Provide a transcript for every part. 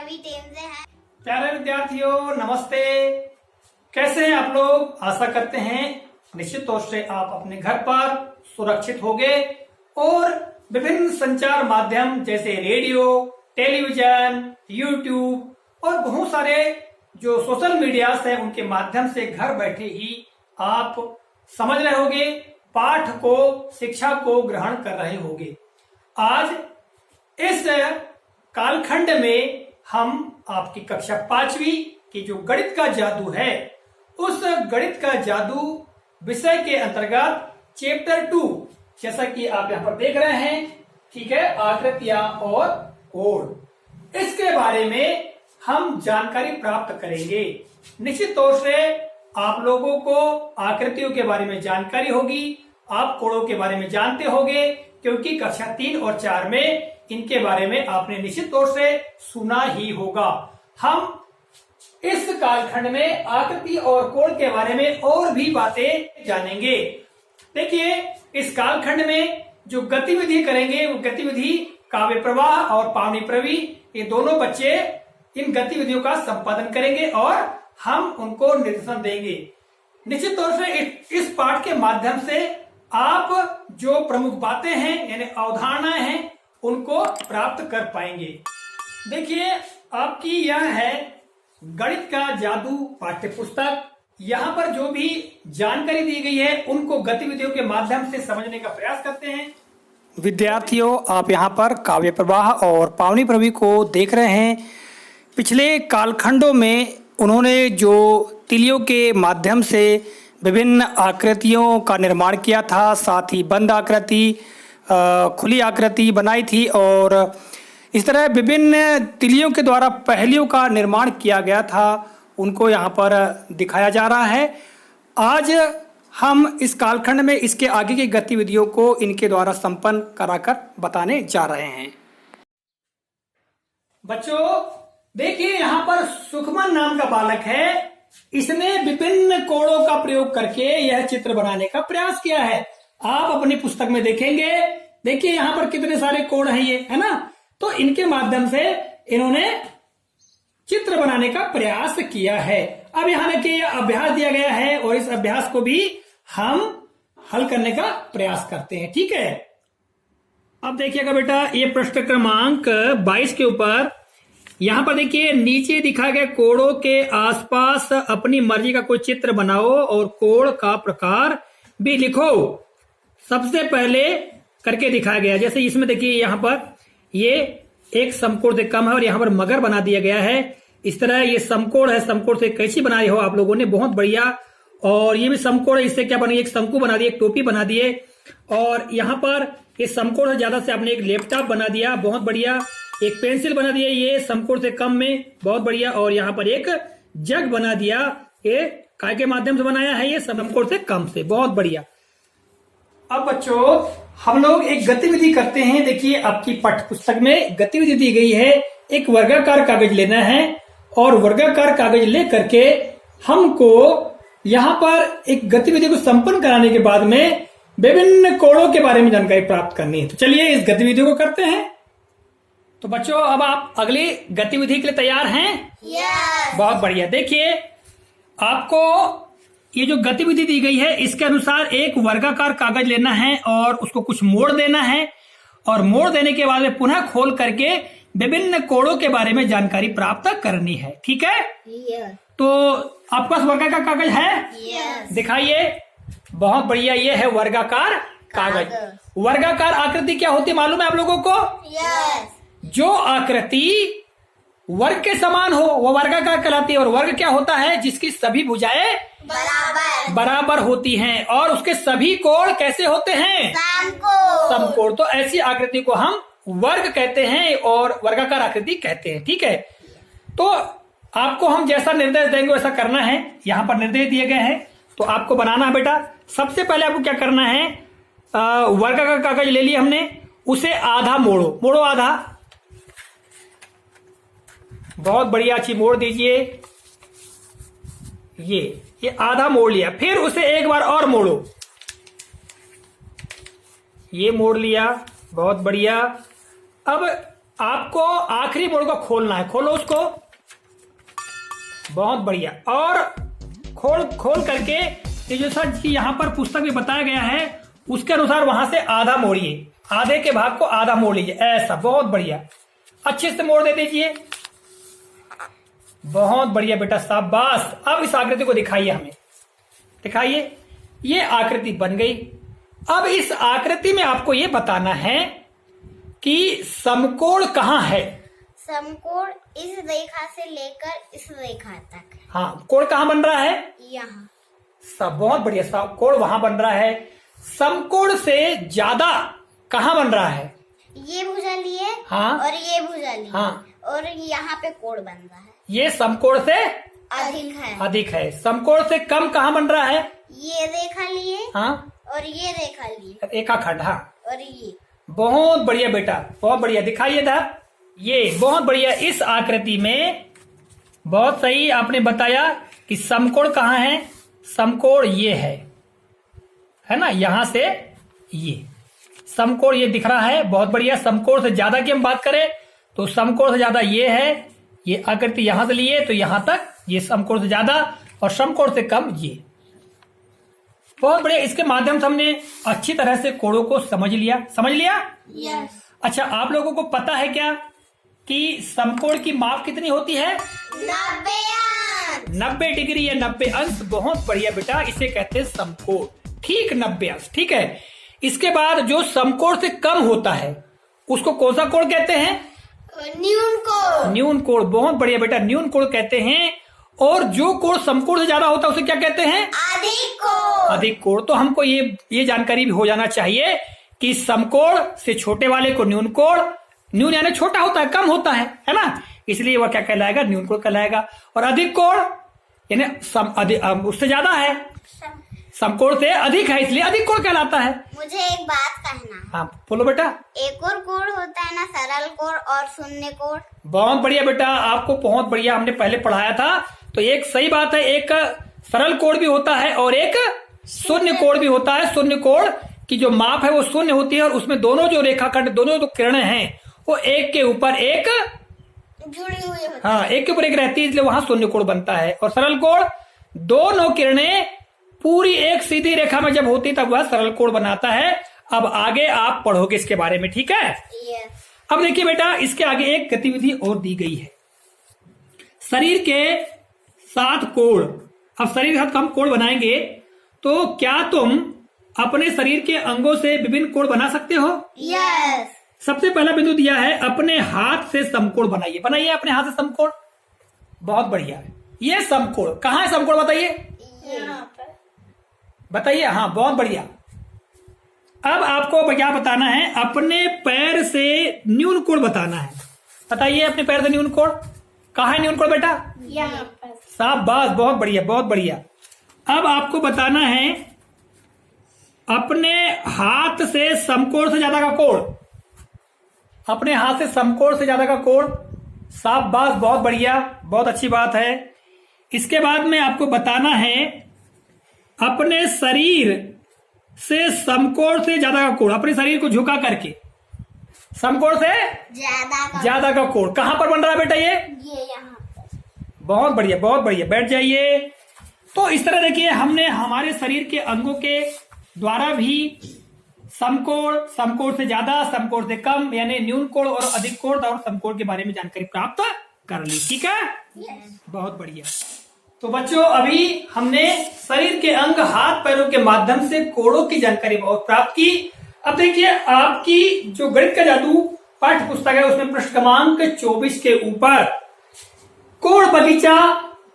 सभी टीम से हैं। प्यारे विद्यार्थियों नमस्ते। कैसे हैं आप लोग? आशा करते हैं निश्चित तौर से आप अपने घर पर सुरक्षित होंगे और विभिन्न संचार माध्यम जैसे रेडियो, टेलीविजन, यूट्यूब और बहुत सारे जो सोशल मीडिया है उनके माध्यम से घर बैठे ही आप समझ रहे होंगे, पाठ को, शिक्षा को ग्रहण कर रहे होंगे। आज इस कालखंड में हम आपकी कक्षा 5वीं की जो गणित का जादू है उस गणित का जादू विषय के अंतर्गत चैप्टर 2 जैसा कि आप यहाँ पर देख रहे हैं, ठीक है, आकृतियां और कोण, इसके बारे में हम जानकारी प्राप्त करेंगे। निश्चित तौर से आप लोगों को आकृतियों के बारे में जानकारी होगी, आप कोणों के बारे में जानते होंगे क्योंकि कक्षा 3 और 4 में इनके बारे में आपने निश्चित तौर से सुना ही होगा। हम इस कालखंड में आकृति और कोण के बारे में और भी बातें जानेंगे। देखिए, इस कालखंड में जो गतिविधि करेंगे वो गतिविधि काव्य प्रवाह और पावनी प्रवि, ये दोनों बच्चे इन गतिविधियों का संपादन करेंगे और हम उनको निर्देशन देंगे। निश्चित तौर से इस पाठ के माध्यम से आप जो प्रमुख बातें हैं यानी अवधारणाएं हैं उनको प्राप्त कर पाएंगे। देखिए, आपकी यह है गणित का जादू पाठ्य पुस्तक। यहाँ पर जो भी जानकारी दी गई है उनको गतिविधियों के माध्यम से समझने का प्रयास करते हैं। विद्यार्थियों, आप यहाँ पर काव्य प्रवाह और पावनी प्रवि को देख रहे हैं। पिछले कालखंडों में उन्होंने जो तिलियों के माध्यम से विभिन्न आकृतियों का निर्माण किया था, साथ ही बंद आकृति, खुली आकृति बनाई थी और इस तरह विभिन्न तिलियों के द्वारा पहेलियों का निर्माण किया गया था, उनको यहाँ पर दिखाया जा रहा है। आज हम इस कालखंड में इसके आगे की गतिविधियों को इनके द्वारा संपन्न कराकर बताने जा रहे हैं। बच्चों देखिए, यहाँ पर सुखमन नाम का बालक है, इसने विभिन्न कोणों का प्रयोग करके यह चित्र बनाने का प्रयास किया है। आप अपनी पुस्तक में देखेंगे, देखिए यहाँ पर कितने सारे कोण हैं, ये है ना। तो इनके माध्यम से इन्होंने चित्र बनाने का प्रयास किया है। अब यहाँ देखिए अभ्यास दिया गया है और इस अभ्यास को भी हम हल करने का प्रयास करते हैं, ठीक है। अब देखिएगा बेटा, ये प्रश्न क्रमांक 22 के ऊपर यहाँ पर देखिए नीचे दिखाए गए कोणों के आसपास अपनी मर्जी का कोई चित्र बनाओ और कोण का प्रकार भी लिखो। सबसे पहले करके दिखाया गया, जैसे इसमें देखिए यहाँ पर ये एक समकोण से कम है और यहाँ पर मगर बना दिया गया है। इस तरह ये समकोण है, समकोण से कैसी बनाई हो आप लोगों ने, बहुत बढ़िया। और ये भी समकोण है, इससे क्या बनी, एक शंकु बना दिए, एक टोपी बना दिए। और यहाँ पर ये समकोण है ज्यादा से आपने एक लैपटॉप बना दिया, बहुत बढ़िया। एक पेंसिल बना दिया, ये समकोण से कम में, बहुत बढ़िया। और यहाँ पर एक जग बना दिया, ये काय के माध्यम से बनाया है, ये समकोण से कम से, बहुत बढ़िया। अब बच्चों हम लोग एक गतिविधि करते हैं। देखिए आपकी पाठ्य पुस्तक में गतिविधि दी गई है, एक वर्गाकार कागज लेना है और वर्गाकार कागज ले करके हमको यहाँ पर एक गतिविधि को संपन्न कराने के बाद में विभिन्न कोणों के बारे में जानकारी प्राप्त करनी है। तो चलिए इस गतिविधि को करते हैं। तो बच्चों अब आप अगली गतिविधि के लिए तैयार हैं? यस। बहुत बढ़िया। देखिए आपको ये जो गतिविधि दी गई है इसके अनुसार एक वर्गाकार कागज लेना है और उसको कुछ मोड़ देना है और मोड़ देने के बाद में पुनः खोल करके विभिन्न कोणों के बारे में जानकारी प्राप्त करनी है, ठीक है। यस। तो आपके पास वर्गाकार कागज है? यस। दिखाइए। बहुत बढ़िया, ये है वर्गाकार कागज। वर्गाकार आकृति क्या होती है मालूम है आप लोगों को? यस। जो आकृति वर्ग के समान हो वो वर्गाकार कहलाती है। और वर्ग क्या होता है? जिसकी सभी भुजाएं बराबर होती हैं और उसके सभी कोण कैसे होते हैं? समकोण। तो ऐसी आकृति को हम वर्ग कहते हैं और वर्गाकार आकृति कहते हैं, ठीक है। तो आपको हम जैसा निर्देश देंगे वैसा करना है। यहाँ पर निर्देश दिए गए हैं तो आपको बनाना है बेटा। सबसे पहले आपको क्या करना है, वर्गाकार कागज ले लिया हमने, उसे आधा मोड़ो, मोड़ो आधा, बहुत बढ़िया, अच्छी मोड़ दीजिए। ये आधा मोड़ लिया, फिर उसे एक बार और मोड़ो, ये मोड़ लिया, बहुत बढ़िया। अब आपको आखिरी बोर्ड को खोलना है। खोलो उसको, बहुत बढ़िया। और खोल करके ये जो सर जी यहाँ पर पुस्तक में बताया गया है उसके अनुसार वहां से आधा मोड़िए, आधे के भाग को आधा मोड़ लीजिए, ऐसा, बहुत बढ़िया। अच्छे से मोड़ दे दीजिए, बहुत बढ़िया बेटा, शाबाश। अब इस आकृति को दिखाइए, हमें दिखाइए। ये आकृति बन गई। अब इस आकृति में आपको ये बताना है कि समकोण कहाँ है। समकोण इस रेखा से लेकर इस रेखा तक है। हाँ, कोण कहाँ बन रहा है? यहाँ। सब बहुत बढ़िया, समकोण वहां बन रहा है। समकोण से ज्यादा कहाँ बन रहा है? ये भुजा लिए, हाँ, और ये भुजा लिए, हाँ, और यहाँ पे कोण बन रहा है। ये समकोण से अधिक है। अधिक है। समकोण से कम कहाँ बन रहा है? ये रेखा लिए, हाँ, और ये रेखा लिए, रेखाखंड, हाँ, और ये। बहुत बढ़िया बेटा, बहुत बढ़िया। दिखाइए था, ये बहुत बढ़िया। इस आकृति में बहुत सही आपने बताया कि समकोण कहाँ है। समकोण ये है ना, यहां से ये समकोण ये दिख रहा है, बहुत बढ़िया। समकोण से ज्यादा की हम बात करें तो समकोण से ज्यादा ये है, ये आकृति यहां से लिए तो यहां तक, ये समकोण से ज्यादा, और समकोण से कम ये। बहुत बढ़िया। इसके माध्यम से हमने अच्छी तरह से कोणों को समझ लिया। यस। अच्छा, आप लोगों को पता है क्या कि समकोण की माप कितनी होती है? 90 अंश। 90 डिग्री या 90 अंश। बहुत बढ़िया बेटा, इसे कहते हैं समकोण। ठीक, 90 अंश, ठीक है। इसके बाद जो समकोण से कम होता है उसको कौन सा कोण कहते हैं? न्यून कोण। न्यून कोण। बहुत बढ़िया बेटा, न्यून कोण कहते हैं। और जो कोण समकोण से ज्यादा होता है उसे क्या कहते हैं? अधिक कोण। अधिक कोण। तो हमको ये जानकारी भी हो जाना चाहिए कि समकोण से छोटे वाले को न्यून कोण, न्यून यानी छोटा होता है, कम होता है ना, इसलिए वह क्या कहलाएगा? न्यून कोण कहलाएगा। और अधिक कोण यानी उससे ज्यादा है, समकोण से अधिक है, इसलिए अधिक कोण कहलाता है। मुझे एक बात कहना है। हाँ, बोलो बेटा। एक और कोण होता है ना, सरल कोण और शून्य कोण। बहुत बढ़िया बेटा, आपको बहुत बढ़िया हमने पहले पढ़ाया था। तो एक सही बात है, एक सरल कोण भी होता है और एक शून्य कोण भी होता है। शून्य कोण की जो माप है वो शून्य होती है, और उसमें दोनों जो रेखाखंड, दोनों जो किरणें हैं वो एक के ऊपर एक जुड़ी हुई होती है। हाँ, एक के ऊपर एक रहती है, इसलिए वहां शून्य कोण बनता है। और सरल कोण, दोनों किरणें पूरी एक सीधी रेखा में जब होती तब वह सरल कोण बनाता है। अब आगे आप पढ़ोगे इसके बारे में, ठीक है? यस। अब देखिए बेटा, इसके आगे एक गतिविधि और दी गई है। शरीर के 7 कोण। अब शरीर के साथ हम कोण बनाएंगे, तो क्या तुम अपने शरीर के अंगों से विभिन्न कोण बना सकते हो? यस। सबसे पहला बिंदु दिया है, अपने हाथ से समकोण बनाइए। बनाइए अपने हाथ से समकोण। बहुत बढ़िया। ये समकोण कहाँ है? समकोण बताइए, यहाँ पर। बताइए। हाँ, बहुत बढ़िया। अब आपको क्या बताना है? अपने पैर से न्यून कोण बताना है। बताइए अपने पैर से न्यून कोण कहाँ है? न्यून कोण बेटा यहाँ पर। शाबाश, बहुत बढ़िया, बहुत बढ़िया। अब आपको बताना है अपने हाथ से समकोण से ज्यादा का कोण। अपने हाथ से समकोण से ज्यादा का कोण। शाबाश, बहुत बढ़िया, बहुत अच्छी बात है। इसके बाद में आपको बताना है अपने शरीर से समकोण से ज्यादा का कोण। अपने शरीर को झुका करके समकोण से ज्यादा का कोण कहां पर बन रहा है बेटा? ये यहाँ पर। बहुत बढ़िया, बहुत बढ़िया। बैठ जाइए। तो इस तरह देखिए, हमने हमारे शरीर के अंगों के द्वारा भी समकोण, समकोण से ज्यादा, समकोण से कम यानी न्यून कोण और अधिक कोण और समकोण के बारे में जानकारी प्राप्त कर ली, ठीक है? बहुत बढ़िया। तो बच्चों, अभी हमने शरीर के अंग, हाथ पैरों के माध्यम से कोणों की जानकारी बहुत प्राप्त की। अब देखिए, आपकी जो गणित का जादू पाठ्य पुस्तक है उसमें पृष्ठ क्रमांक 24 के ऊपर कोण बगीचा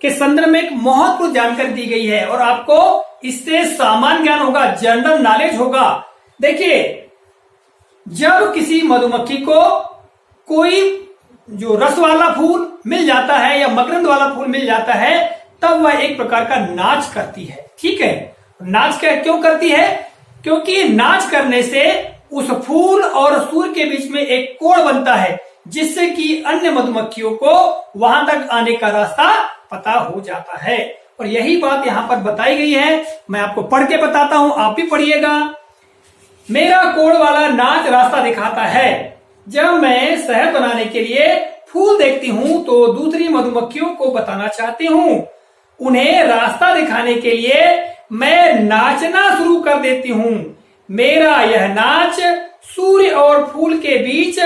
के संदर्भ में एक महत्वपूर्ण जानकारी दी गई है, और आपको इससे सामान्य ज्ञान होगा, जनरल नॉलेज होगा। देखिए, जब किसी मधुमक्खी को कोई जो रस वाला फूल मिल जाता है या मकरंद वाला फूल मिल जाता है, तब वह एक प्रकार का नाच करती है, ठीक है? नाच क्यों करती है? क्योंकि नाच करने से उस फूल और सूर्य के बीच में एक कोण बनता है, जिससे कि अन्य मधुमक्खियों को वहां तक आने का रास्ता पता हो जाता है। और यही बात यहाँ पर बताई गई है। मैं आपको पढ़ के बताता हूं, आप भी पढ़िएगा। मेरा कोण वाला नाच रास्ता दिखाता है, जब मैं शहद बनाने के लिए फूल देखती हूँ तो दूसरी मधुमक्खियों को बताना चाहती हूँ। उन्हें रास्ता दिखाने के लिए मैं नाचना शुरू कर देती हूँ। मेरा यह नाच सूर्य और फूल के बीच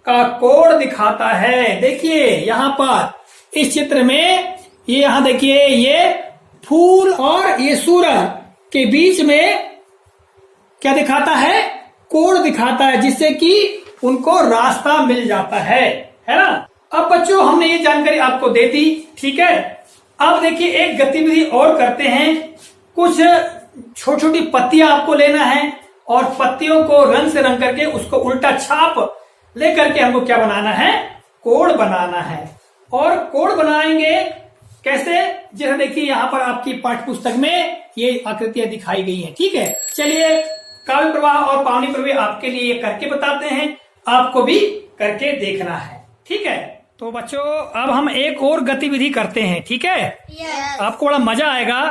का कोण दिखाता है। देखिए यहाँ पर इस चित्र में ये यहाँ देखिए ये फूल और ये सूर्य के बीच में क्या दिखाता है? कोण दिखाता है, जिससे कि उनको रास्ता मिल जाता है ना। अब बच्चों हमने ये जानकारी आपको दे दी, ठीक है। अब देखिए एक गतिविधि और करते हैं। कुछ छोटी छोटी पत्तियां आपको लेना है और पत्तियों को रंग से रंग करके उसको उल्टा छाप लेकर के हमको क्या बनाना है? कोण बनाना है। और कोण बनाएंगे कैसे? जैसे देखिए यहाँ पर आपकी पाठ्य पुस्तक में ये आकृतियां दिखाई गई हैं, ठीक है। चलिए काव्य प्रवाह और पावनी प्रवाह आपके लिए करके बताते हैं, आपको भी करके देखना है, ठीक है। तो बच्चों अब हम एक और गतिविधि करते हैं, ठीक है। Yes. आपको बड़ा मजा आएगा।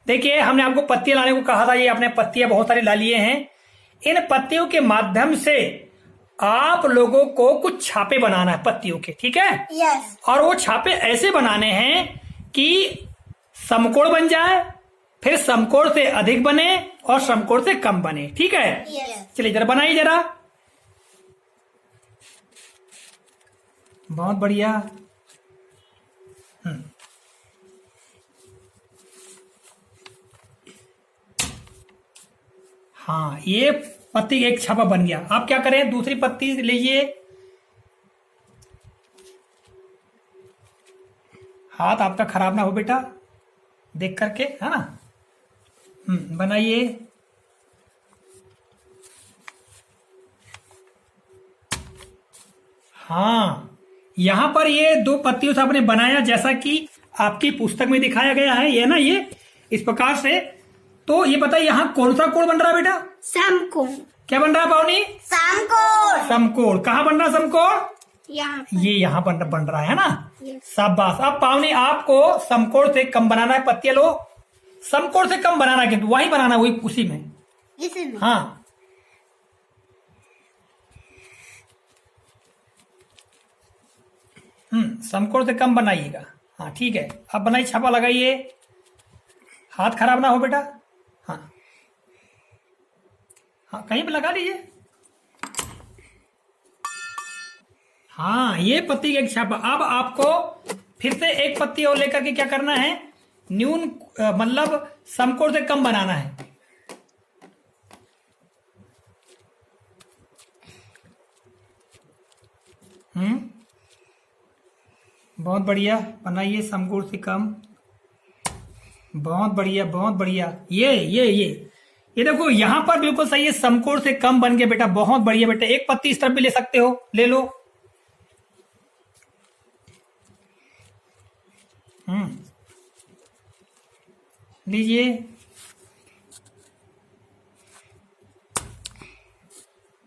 देखिए हमने आपको पत्तियां लाने को कहा था, ये आपने पत्तियां बहुत सारी ला लिए हैं। इन पत्तियों के माध्यम से आप लोगों को कुछ छापे बनाना है पत्तियों के, ठीक है। Yes. और वो छापे ऐसे बनाने हैं कि समकोण बन जाए, फिर समकोण से अधिक बने और समकोण से कम बने, ठीक है। Yes. चलिए जरा बनाइए जरा। बहुत बढ़िया। हाँ ये पत्ती एक छापा बन गया। आप क्या करें, दूसरी पत्ती लीजिए। हाथ आपका खराब ना हो बेटा, देख करके, है ना। बनाइए। हाँ यहां पर ये दो पत्तियों से आपने बनाया जैसा कि आपकी पुस्तक में दिखाया गया है, ये ना, ये इस प्रकार से। तो ये बताइए यहाँ कौन सा कोण बन रहा है बेटा? समकोण। क्या बन रहा है पावनी? समकोण। समकोण। कहाँ बन रहा है समकोण? यहाँ ये यहाँ बन रहा है ना। Yes. शाबाश। अब पावनी आपको समकोण से कम बनाना है। पत्तियां लो, समकोण से कम बनाना है, किंतु वही बनाना वही उसी में। इसमें। हाँ समकोण से कम बनाइएगा। हाँ ठीक है, अब बनाइए, छापा लगाइए, हाथ खराब ना हो बेटा। हाँ हाँ कहीं पे लगा लीजिए। हाँ ये पत्ती का एक छापा। अब आपको फिर से एक पत्ती और लेकर के क्या करना है? न्यून मतलब समकोण से कम बनाना है। बहुत बढ़िया, बनाइए समकोण से कम। बहुत बढ़िया बहुत बढ़िया। ये देखो यहाँ पर बिल्कुल सही है, समकोण से कम बन गया बेटा। बहुत बढ़िया बेटा। एक पत्ती इस तरफ भी ले सकते हो, ले लो। लीजिए।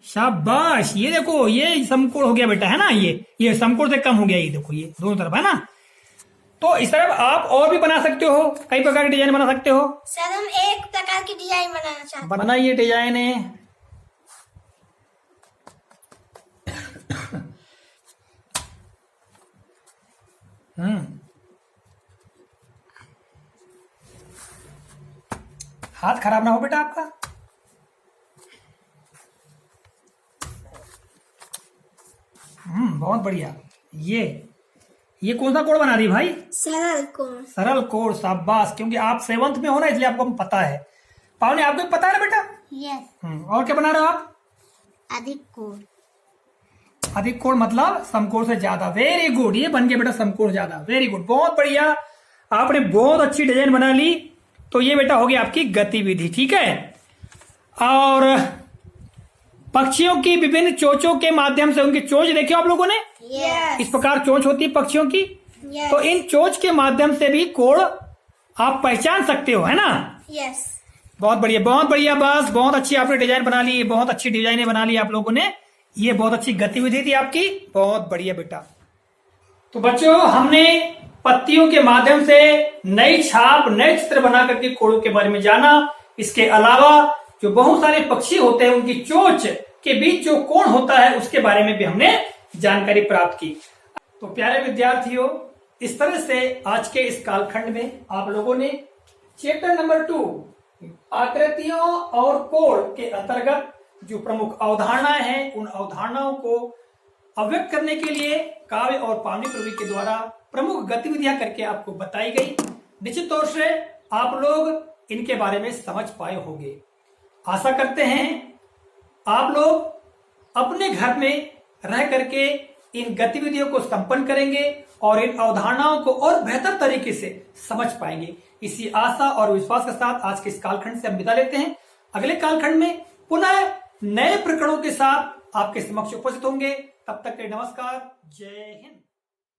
शाबाश। ये देखो ये समकोण हो गया बेटा, है ना। ये समकोण से कम हो गया। ये देखो ये दोनों तरफ, है ना। तो इस तरफ आप और भी बना सकते हो, कई प्रकार के डिजाइन बना सकते हो। सर हम एक प्रकार की डिजाइन बनाना चाहते हैं। बनाइए डिजाइन है। हाथ खराब ना हो बेटा आपका। बहुत बढ़िया। ये कौन सा कोण बना रही भाई? सरल कोण। सरल कोण। शाबाश, क्योंकि आप 7th में हो ना, इसलिए आपको पता है। पावनी आपको भी पता है ना बेटा? यस। और क्या बना रहे हो आप? अधिक कोण। अधिक कोण मतलब समकोण से ज्यादा। वेरी गुड, ये बन गया बेटा समकोण ज्यादा। वेरी गुड, बहुत बढ़िया। आपने बहुत अच्छी डिजाइन बना ली। तो ये बेटा हो गई आपकी गतिविधि, ठीक है। और पक्षियों की विभिन्न चोंचों के माध्यम से, उनकी चोंच देखिए आप लोगों ने, यस। इस प्रकार चोंच होती है पक्षियों की। यस। तो इन चोंच के माध्यम से भी कोण आप पहचान सकते हो, है ना। यस। बहुत बढ़िया बहुत बढ़िया। बस बहुत अच्छी आपने डिजाइन बना ली, बहुत अच्छी डिजाइने बना ली आप लोगों ने। ये बहुत अच्छी गतिविधि थी आपकी, बहुत बढ़िया बेटा। तो बच्चों हमने पत्तियों के माध्यम से नई छाप, नए चित्र बना करके कोणों के बारे में जाना। इसके अलावा जो बहुत सारे पक्षी होते हैं उनकी चोंच के बीच जो कोण होता है उसके बारे में भी हमने जानकारी प्राप्त की। तो प्यारे विद्यार्थियों, इस तरह से आज के इस कालखंड में आप लोगों ने चैप्टर नंबर 2 आकृतियों और कोण के अंतर्गत जो प्रमुख अवधारणाएं हैं उन अवधारणाओं को अव्यक्त करने के लिए काव्य और पावनी प्रवि के द्वारा प्रमुख गतिविधियां करके आपको बताई गई। निश्चित तौर से आप लोग इनके बारे में समझ पाए होंगे। आशा करते हैं आप लोग अपने घर में रह करके इन गतिविधियों को संपन्न करेंगे और इन अवधारणाओं को और बेहतर तरीके से समझ पाएंगे। इसी आशा और विश्वास के साथ आज के इस कालखंड से हम विदा लेते हैं। अगले कालखंड में पुनः नए प्रकरणों के साथ आपके समक्ष उपस्थित होंगे। तब तक के नमस्कार, जय हिंद।